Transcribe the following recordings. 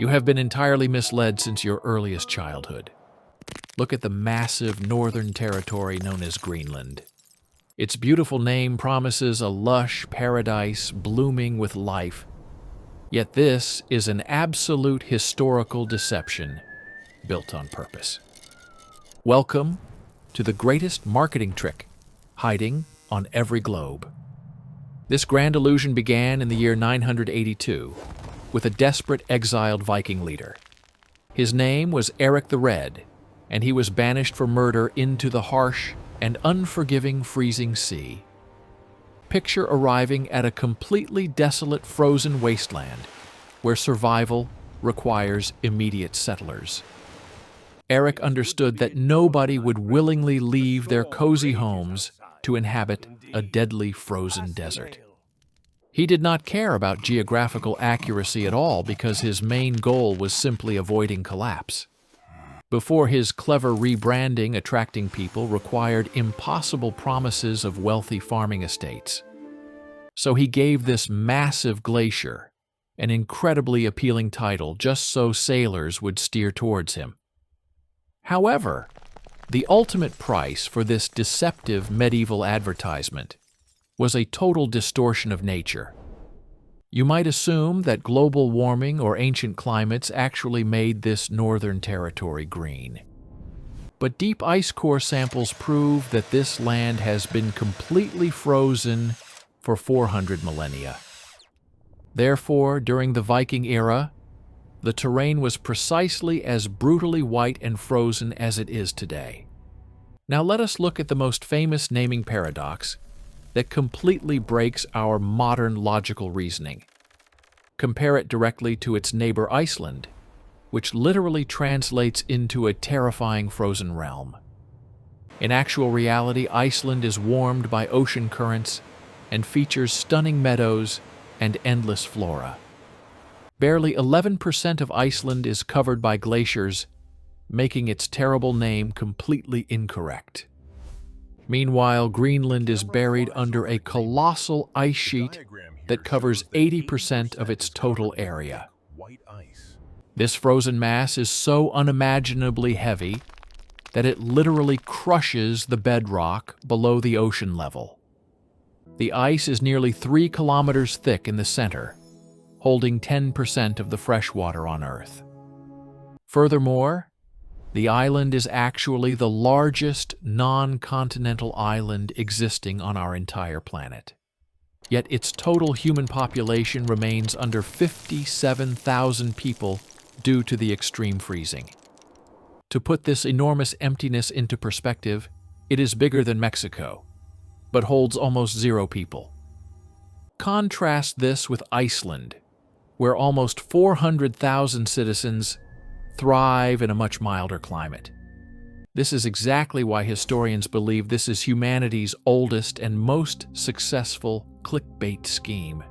You have been entirely misled since your earliest childhood. Look at the massive northern territory known as Greenland. Its beautiful name promises a lush paradise blooming with life. Yet this is an absolute historical deception built on purpose. Welcome to the greatest marketing trick hiding on every globe. This grand illusion began in the year 982 with a desperate exiled Viking leader. His name was Eric the Red, and he was banished for murder into the harsh and unforgiving freezing sea. Picture arriving at a completely desolate frozen wasteland where survival requires immediate settlers. Eric understood that nobody would willingly leave their cozy homes to inhabit a deadly frozen desert. He did not care about geographical accuracy at all because his main goal was simply avoiding collapse. Before his clever rebranding, attracting people required impossible promises of wealthy farming estates. So he gave this massive glacier an incredibly appealing title just so sailors would steer towards him. However, the ultimate price for this deceptive medieval advertisement was a total distortion of nature. You might assume that global warming or ancient climates actually made this northern territory green. But deep ice core samples prove that this land has been completely frozen for 400 millennia. Therefore, during the Viking era, the terrain was precisely as brutally white and frozen as it is today. Now let us look at the most famous naming paradox that completely breaks our modern logical reasoning. Compare it directly to its neighbor Iceland, which literally translates into a terrifying frozen realm. In actual reality, Iceland is warmed by ocean currents and features stunning meadows and endless flora. Barely 11% of Iceland is covered by glaciers, making its terrible name completely incorrect. Meanwhile, Greenland is buried under a colossal ice sheet that covers 80% of its total area. This frozen mass is so unimaginably heavy that it literally crushes the bedrock below the ocean level. The ice is nearly 3 kilometers thick in the center, holding 10% of the fresh water on Earth. Furthermore, the island is actually the largest non-continental island existing on our entire planet. Yet its total human population remains under 57,000 people due to the extreme freezing. To put this enormous emptiness into perspective, it is bigger than Mexico, but holds almost 0 people. Contrast this with Iceland, where almost 400,000 citizens thrive in a much milder climate. This is exactly why historians believe this is humanity's oldest and most successful clickbait scheme.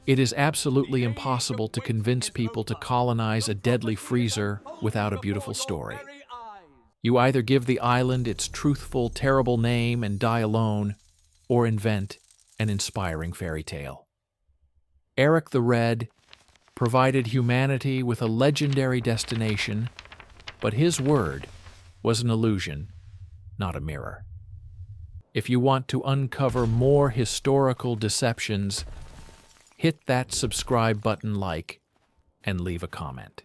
It is absolutely impossible to convince people to colonize a deadly freezer without a beautiful story. You either give the island its truthful, terrible name and die alone, or invent an inspiring fairy tale. Eric the Red provided humanity with a legendary destination, but his word was an illusion, not a mirror. If you want to uncover more historical deceptions, hit that subscribe button, like, and leave a comment.